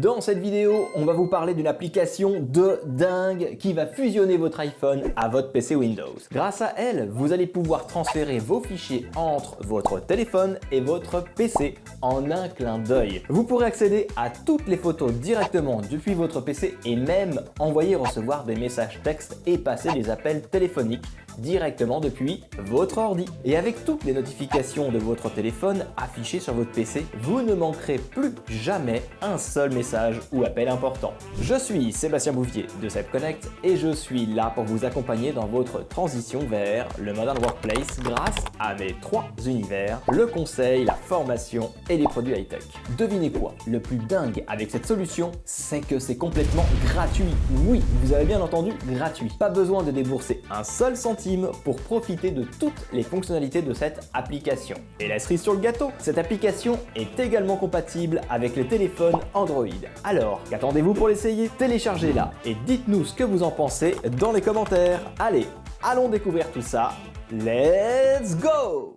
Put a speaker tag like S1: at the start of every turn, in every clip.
S1: Dans cette vidéo, on va vous parler d'une application de dingue qui va fusionner votre iPhone à votre PC Windows. Grâce à elle, vous allez pouvoir transférer vos fichiers entre votre téléphone et votre PC en un clin d'œil. Vous pourrez accéder à toutes les photos directement depuis votre PC et même envoyer et recevoir des messages textes et passer des appels téléphoniques directement depuis votre ordi. Et avec toutes les notifications de votre téléphone affichées sur votre PC, vous ne manquerez plus jamais un seul message ou appel important. Je suis Sébastien Bouvier de SebConnect et je suis là pour vous accompagner dans votre transition vers le Modern Workplace grâce à mes 3 univers, le conseil, la formation et les produits high-tech. Devinez quoi? Le plus dingue avec cette solution, c'est que c'est complètement gratuit. Oui, vous avez bien entendu, gratuit. Pas besoin de débourser un seul centime pour profiter de toutes les fonctionnalités de cette application. Et la cerise sur le gâteau, cette application est également compatible avec les téléphones Android. Alors, qu'attendez-vous pour l'essayer? Téléchargez-la et dites-nous ce que vous en pensez dans les commentaires. Allez, allons découvrir tout ça. Let's go!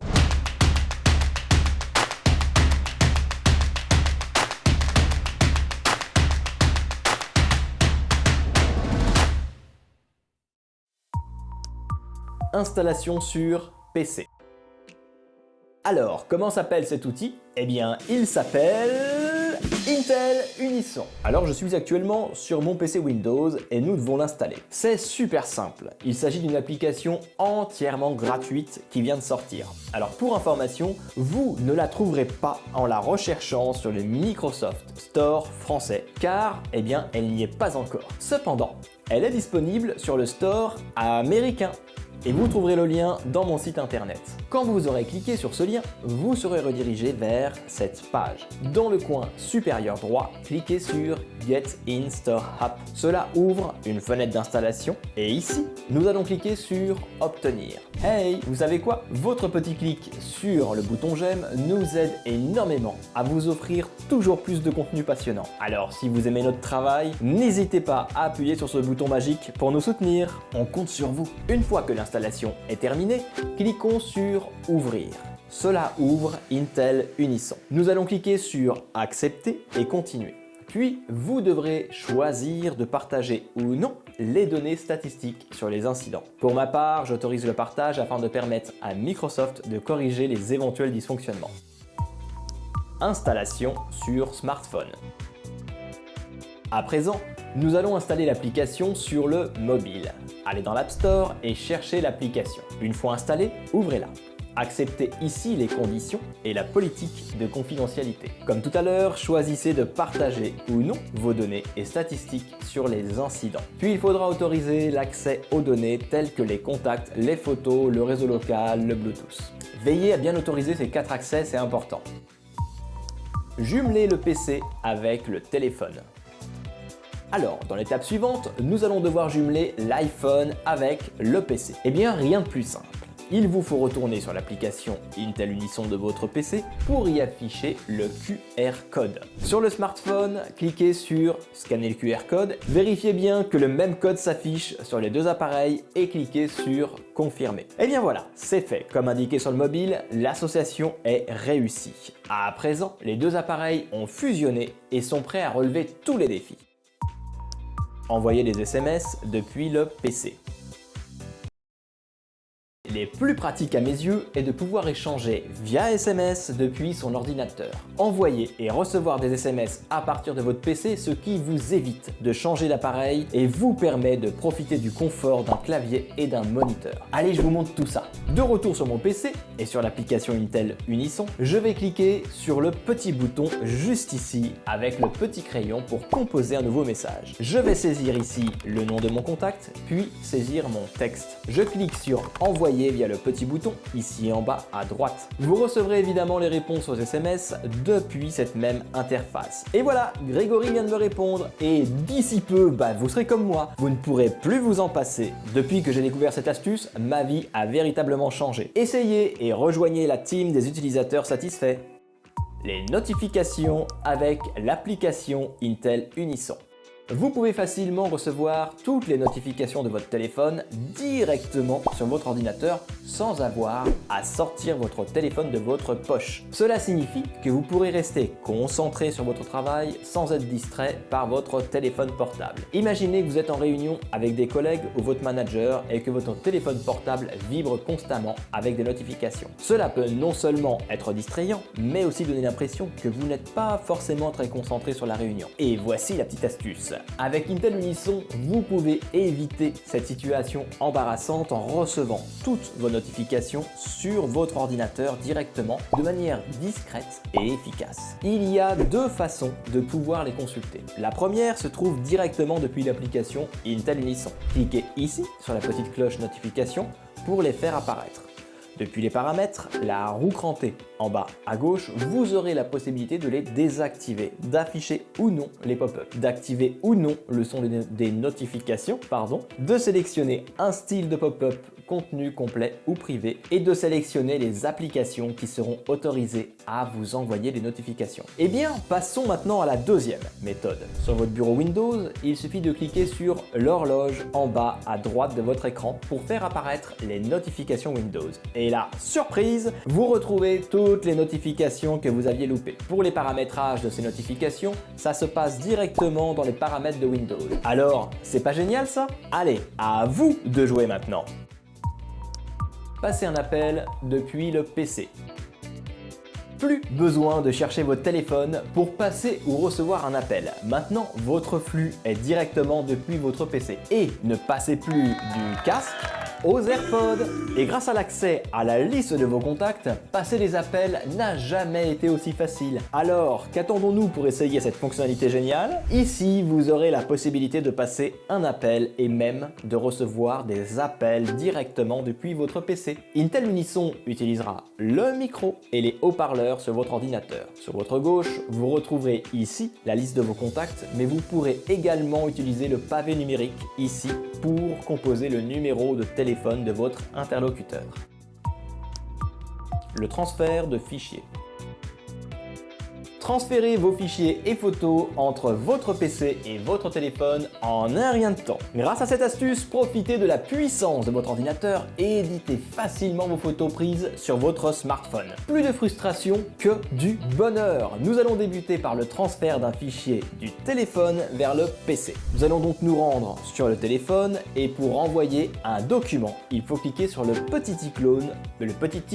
S1: Installation sur PC. Alors, comment s'appelle cet outil? Eh bien, il s'appelle Intel Unison. Alors, je suis actuellement sur mon PC Windows et nous devons l'installer. C'est super simple. Il s'agit d'une application entièrement gratuite qui vient de sortir. Alors, pour information, vous ne la trouverez pas en la recherchant sur le Microsoft Store français, car, eh bien, elle n'y est pas encore. Cependant, elle est disponible sur le store américain. Et vous trouverez le lien dans mon site internet. Quand vous aurez cliqué sur ce lien, vous serez redirigé vers cette page. Dans le coin supérieur droit, cliquez sur Get in Store App. Cela ouvre une fenêtre d'installation et ici, nous allons cliquer sur Obtenir. Hey, vous savez quoi? Votre petit clic sur le bouton j'aime nous aide énormément à vous offrir toujours plus de contenu passionnant. Alors si vous aimez notre travail, n'hésitez pas à appuyer sur ce bouton magique pour nous soutenir. On compte sur vous. Une fois que l'installation est terminée, cliquons sur Ouvrir. Cela ouvre Intel Unison. Nous allons cliquer sur Accepter et Continuer. Puis, vous devrez choisir de partager ou non les données statistiques sur les incidents. Pour ma part, j'autorise le partage afin de permettre à Microsoft de corriger les éventuels dysfonctionnements. Installation sur smartphone. À présent, nous allons installer l'application sur le mobile. Allez dans l'App Store et cherchez l'application. Une fois installée, ouvrez-la. Acceptez ici les conditions et la politique de confidentialité. Comme tout à l'heure, choisissez de partager ou non vos données et statistiques sur les incidents. Puis il faudra autoriser l'accès aux données telles que les contacts, les photos, le réseau local, le Bluetooth. Veillez à bien autoriser ces 4 accès, c'est important. Jumelez le PC avec le téléphone. Alors, dans l'étape suivante, nous allons devoir jumeler l'iPhone avec le PC. Eh bien, rien de plus simple. Il vous faut retourner sur l'application Intel Unison de votre PC pour y afficher le QR code. Sur le smartphone, cliquez sur Scanner le QR code, vérifiez bien que le même code s'affiche sur les 2 appareils et cliquez sur Confirmer. Et bien voilà, c'est fait. Comme indiqué sur le mobile, l'association est réussie. À présent, les 2 appareils ont fusionné et sont prêts à relever tous les défis. Envoyer des SMS depuis le PC. Les plus pratiques à mes yeux est de pouvoir échanger via SMS depuis son ordinateur. Envoyer et recevoir des SMS à partir de votre PC, ce qui vous évite de changer d'appareil et vous permet de profiter du confort d'un clavier et d'un moniteur. Allez, je vous montre tout ça. De retour sur mon PC et sur l'application Intel Unison, je vais cliquer sur le petit bouton juste ici avec le petit crayon pour composer un nouveau message. Je vais saisir ici le nom de mon contact, puis saisir mon texte. Je clique sur Envoyer via le petit bouton ici en bas à droite. Vous recevrez évidemment les réponses aux SMS depuis cette même interface. Et voilà, Grégory vient de me répondre et d'ici peu, vous serez comme moi, vous ne pourrez plus vous en passer. Depuis que j'ai découvert cette astuce, ma vie a véritablement changé. Essayez et rejoignez la team des utilisateurs satisfaits. Les notifications avec l'application Intel Unison. Vous pouvez facilement recevoir toutes les notifications de votre téléphone directement sur votre ordinateur sans avoir à sortir votre téléphone de votre poche. Cela signifie que vous pourrez rester concentré sur votre travail sans être distrait par votre téléphone portable. Imaginez que vous êtes en réunion avec des collègues ou votre manager et que votre téléphone portable vibre constamment avec des notifications. Cela peut non seulement être distrayant, mais aussi donner l'impression que vous n'êtes pas forcément très concentré sur la réunion. Et voici la petite astuce. Avec Intel Unison, vous pouvez éviter cette situation embarrassante en recevant toutes vos notifications sur votre ordinateur directement de manière discrète et efficace. Il y a deux façons de pouvoir les consulter. La première se trouve directement depuis l'application Intel Unison. Cliquez ici sur la petite cloche notification pour les faire apparaître. Depuis les paramètres, la roue crantée en bas à gauche, vous aurez la possibilité de les désactiver, d'afficher ou non les pop-up, d'activer ou non le son des notifications, de sélectionner un style de pop-up, contenu complet ou privé et de sélectionner les applications qui seront autorisées à vous envoyer les notifications. Eh bien, passons maintenant à la deuxième méthode. Sur votre bureau Windows, il suffit de cliquer sur l'horloge en bas à droite de votre écran pour faire apparaître les notifications Windows. Et là, surprise, vous retrouvez toutes les notifications que vous aviez loupées. Pour les paramétrages de ces notifications, ça se passe directement dans les paramètres de Windows. Alors, c'est pas génial ça? Allez, à vous de jouer maintenant. Passez un appel depuis le PC. Plus besoin de chercher votre téléphone pour passer ou recevoir un appel. Maintenant, votre flux est directement depuis votre PC. Et ne passez plus du casque aux AirPods. Et grâce à l'accès à la liste de vos contacts, passer des appels n'a jamais été aussi facile. Alors, qu'attendons-nous pour essayer cette fonctionnalité géniale? Ici, vous aurez la possibilité de passer un appel et même de recevoir des appels directement depuis votre PC. Intel Unison utilisera le micro et les haut-parleurs sur votre ordinateur. Sur votre gauche, vous retrouverez ici la liste de vos contacts, mais vous pourrez également utiliser le pavé numérique ici pour composer le numéro de téléphone de votre interlocuteur. Le transfert de fichiers. Transférez vos fichiers et photos entre votre PC et votre téléphone en un rien de temps. Grâce à cette astuce, profitez de la puissance de votre ordinateur et éditez facilement vos photos prises sur votre smartphone. Plus de frustration que du bonheur. Nous allons débuter par le transfert d'un fichier du téléphone vers le PC. Nous allons donc nous rendre sur le téléphone et pour envoyer un document, il faut cliquer sur le petit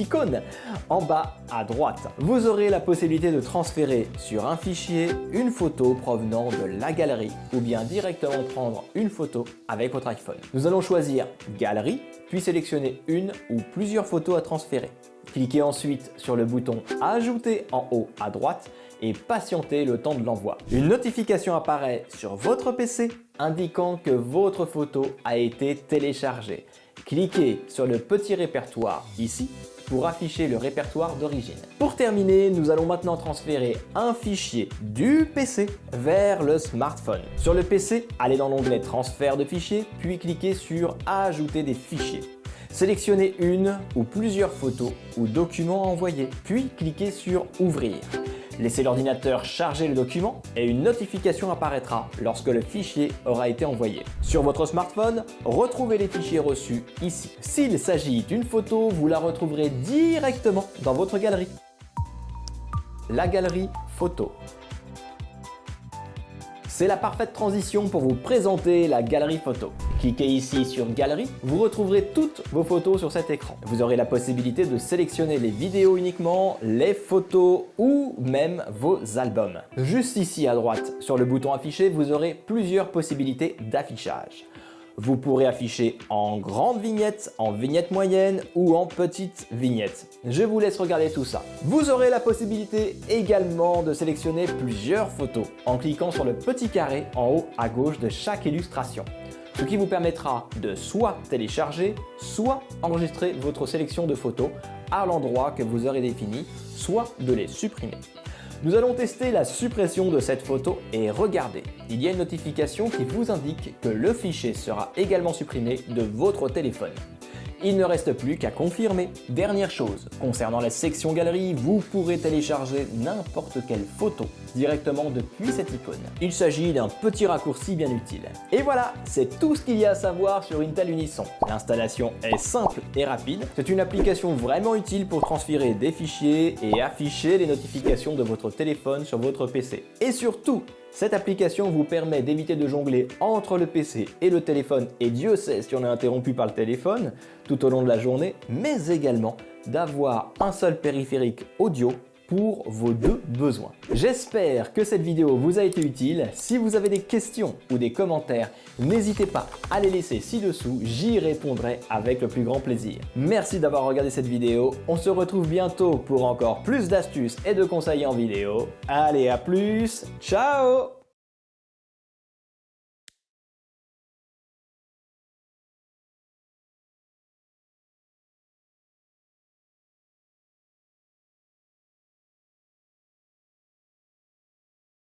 S1: icône en bas à droite. Vous aurez la possibilité de transférer sur un fichier une photo provenant de la galerie ou bien directement prendre une photo avec votre iPhone. Nous allons choisir Galerie, puis sélectionner une ou plusieurs photos à transférer. Cliquez ensuite sur le bouton Ajouter en haut à droite et patientez le temps de l'envoi. Une notification apparaît sur votre PC indiquant que votre photo a été téléchargée. Cliquez sur le petit répertoire ici pour afficher le répertoire d'origine. Pour terminer, nous allons maintenant transférer un fichier du PC vers le smartphone. Sur le PC, allez dans l'onglet Transfert de fichiers, puis cliquez sur Ajouter des fichiers. Sélectionnez une ou plusieurs photos ou documents à envoyer, puis cliquez sur Ouvrir. Laissez l'ordinateur charger le document et une notification apparaîtra lorsque le fichier aura été envoyé. Sur votre smartphone, retrouvez les fichiers reçus ici. S'il s'agit d'une photo, vous la retrouverez directement dans votre galerie. La galerie photo. C'est la parfaite transition pour vous présenter la galerie photo. Cliquez ici sur Galerie, vous retrouverez toutes vos photos sur cet écran. Vous aurez la possibilité de sélectionner les vidéos uniquement, les photos ou même vos albums. Juste ici à droite, sur le bouton Afficher, vous aurez plusieurs possibilités d'affichage. Vous pourrez afficher en grande vignette, en vignette moyenne ou en petite vignette. Je vous laisse regarder tout ça. Vous aurez la possibilité également de sélectionner plusieurs photos en cliquant sur le petit carré en haut à gauche de chaque illustration. Ce qui vous permettra de soit télécharger, soit enregistrer votre sélection de photos à l'endroit que vous aurez défini, soit de les supprimer. Nous allons tester la suppression de cette photo et regardez, il y a une notification qui vous indique que le fichier sera également supprimé de votre téléphone. il ne reste plus qu'à confirmer. Dernière chose, concernant la section galerie, vous pourrez télécharger n'importe quelle photo directement depuis cette icône. Il s'agit d'un petit raccourci bien utile. Et voilà, c'est tout ce qu'il y a à savoir sur Intel Unison. L'installation est simple et rapide. C'est une application vraiment utile pour transférer des fichiers et afficher les notifications de votre téléphone sur votre PC. Et surtout, cette application vous permet d'éviter de jongler entre le PC et le téléphone, et Dieu sait si on est interrompu par le téléphone tout au long de la journée, mais également d'avoir un seul périphérique audio pour vos deux besoins. J'espère que cette vidéo vous a été utile. Si vous avez des questions ou des commentaires, n'hésitez pas à les laisser ci-dessous, j'y répondrai avec le plus grand plaisir. Merci d'avoir regardé cette vidéo, on se retrouve bientôt pour encore plus d'astuces et de conseils en vidéo. Allez, à plus, ciao!